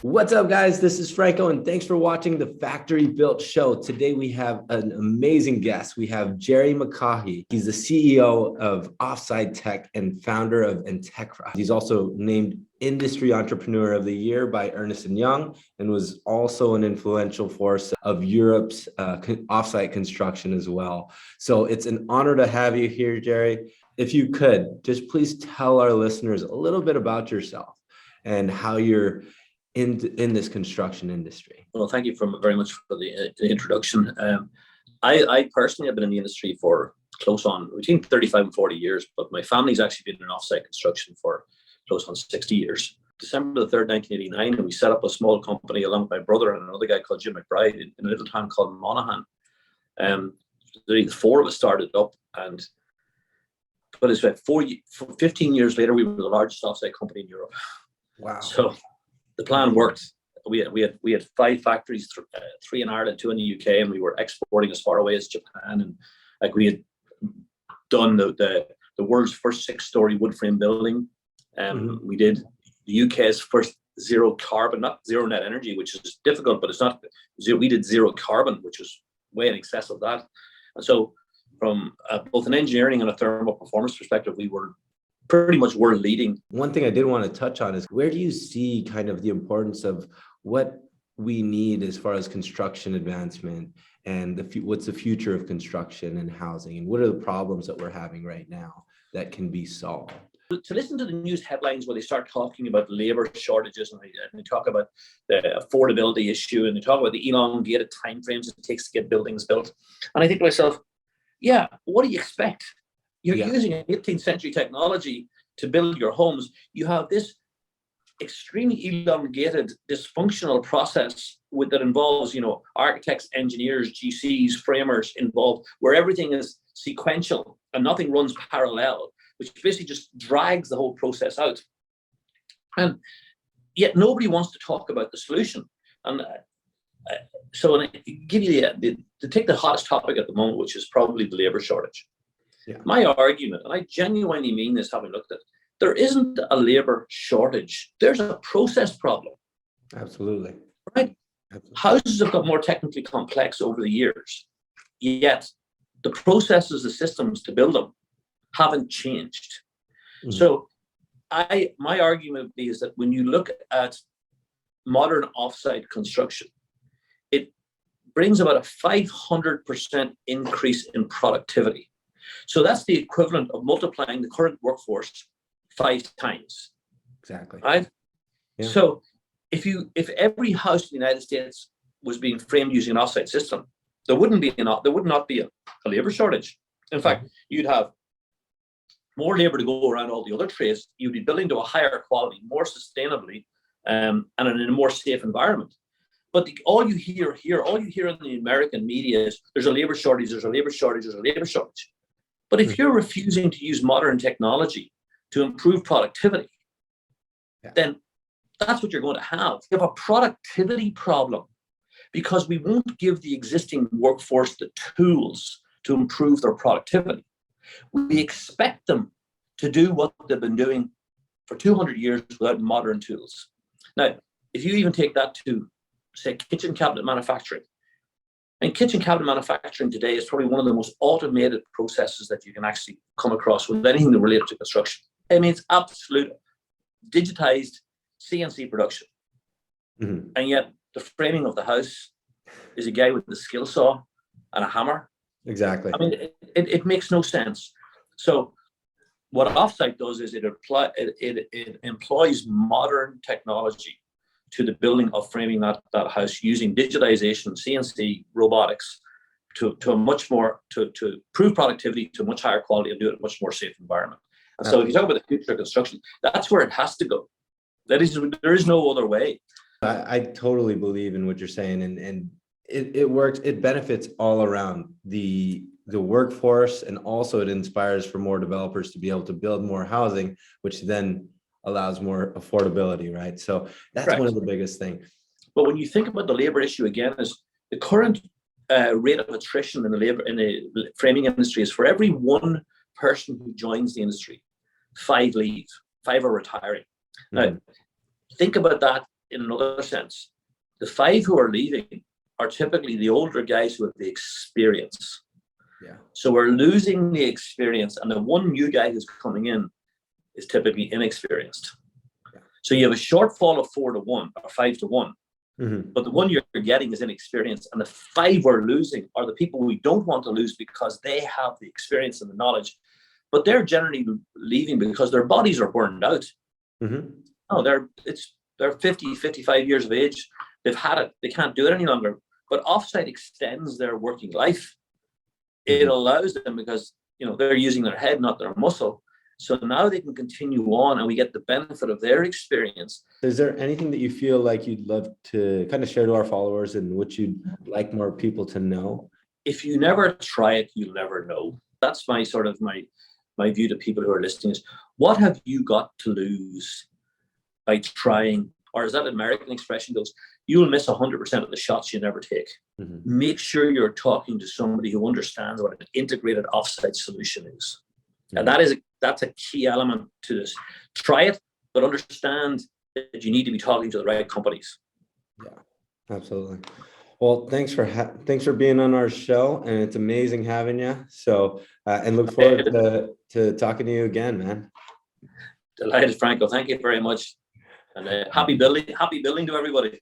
What's up, guys? This is Franco, and thanks for watching the Factory Built Show. Today, we have an amazing guest. We have Gerry McCaughey. He's the CEO of Offsite Tech and founder of Integra. He's also named Industry Entrepreneur of the Year by Ernst & Young and was also an influential force of Europe's offsite construction as well. So it's an honor to have you here, Gerry. If you could, just please tell our listeners a little bit about yourself and how you're in this construction industry. Well, thank you very much for the introduction. I personally have been in the industry for close on between 35 and 40 years, but my family's actually been in offsite construction for close on 60 years. December the 3rd, 1989, and we set up a small company along with my brother and another guy called Jim McBride in a little town called Monaghan. The four of us started up, but it's about 15 years later, we were the largest offsite company in Europe. Wow. So the plan worked. We had 5 factories, 3 in Ireland, 2 in the UK, and we were exporting as far away as Japan. And we had done the world's first 6-story wood frame building. We did the UK's first zero carbon, not zero net energy, which is difficult, but it's not zero. We did zero carbon, which was way in excess of that. And so, from both an engineering and a thermal performance perspective, we were pretty much world leading. One thing I did want to touch on is, where do you see kind of the importance of what we need as far as construction advancement and what's the future of construction and housing, and what are the problems that we're having right now that can be solved? To listen to the news headlines where they start talking about labor shortages and they talk about the affordability issue and they talk about the elongated timeframes it takes to get buildings built, and I think to myself, yeah, what do you expect? You're using 18th century technology to build your homes. You have this extremely elongated, dysfunctional process that involves, architects, engineers, GCs, framers involved, where everything is sequential and nothing runs parallel, which basically just drags the whole process out. And yet nobody wants to talk about the solution. And so I give you to take the hottest topic at the moment, which is probably the labor shortage. Yeah. My argument, and I genuinely mean this having looked at it, there isn't a labor shortage. There's a process problem. Absolutely. Right? Absolutely. Houses have got more technically complex over the years, yet the processes, the systems to build them haven't changed. Mm-hmm. So my argument would be is that when you look at modern offsite construction, it brings about a 500% increase in productivity. So that's the equivalent of multiplying the current workforce 5 times. Exactly. Right? Yeah. So if every house in the United States was being framed using an offsite system, there would not be a labor shortage. In fact, you'd have more labor to go around all the other trades. You'd be building to a higher quality, more sustainably, and in a more safe environment. But all you hear in the American media is there's a labor shortage, there's a labor shortage, there's a labor shortage. But if you're refusing to use modern technology to improve productivity, then that's what you're going to have. You have a productivity problem because we won't give the existing workforce the tools to improve their productivity. We expect them to do what they've been doing for 200 years without modern tools. Now, if you even take that to, say, kitchen cabinet manufacturing, and kitchen cabinet manufacturing today is probably one of the most automated processes that you can actually come across with anything that related to construction. I mean, it's absolute digitized CNC production. Mm-hmm. And yet the framing of the house is a guy with a skill saw and a hammer. Exactly. I mean, it makes no sense. So what Offsite does is it employs modern technology to the building of framing that house using digitization, CNC, robotics, to a much more to improve productivity to a much higher quality and do it in a much more safe environment. And so if you talk about the future of construction, that's where it has to go. There is no other way. I totally believe in what you're saying, and it works. It benefits all around the workforce, and also it inspires for more developers to be able to build more housing, which then allows more affordability, right? So that's Correct. One of the biggest things. But when you think about the labor issue again, is the current rate of attrition in the framing industry is for every 1 person who joins the industry, 5 leave, 5 are retiring. Now, think about that in another sense. The 5 who are leaving are typically the older guys who have the experience. Yeah. So we're losing the experience, and the one new guy who's coming in is typically inexperienced. Yeah. So you have a shortfall of 4 to 1 or 5 to 1. Mm-hmm. But the one you're getting is inexperienced. And the 5 we're losing are the people we don't want to lose because they have the experience and the knowledge. But they're generally leaving because their bodies are burned out. Mm-hmm. Oh, they're 50, 55 years of age. They've had it. They can't do it any longer. But offsite extends their working life. It allows them because, they're using their head, not their muscle. So now they can continue on and we get the benefit of their experience. Is there anything that you feel like you'd love to kind of share to our followers and which you'd like more people to know? If you never try it, you'll never know. That's my sort of my view to people who are listening is, what have you got to lose by trying? Or as that American expression goes, you'll miss 100% of the shots you never take. Mm-hmm. Make sure you're talking to somebody who understands what an integrated offsite solution is. Mm-hmm. And that's a key element to this. Try it, but understand that you need to be talking to the right companies. Yeah, absolutely. Well, thanks for being on our show, and it's amazing having you. So, and look forward to talking to you again, man. Delighted, Franco. Thank you very much, and happy building to everybody.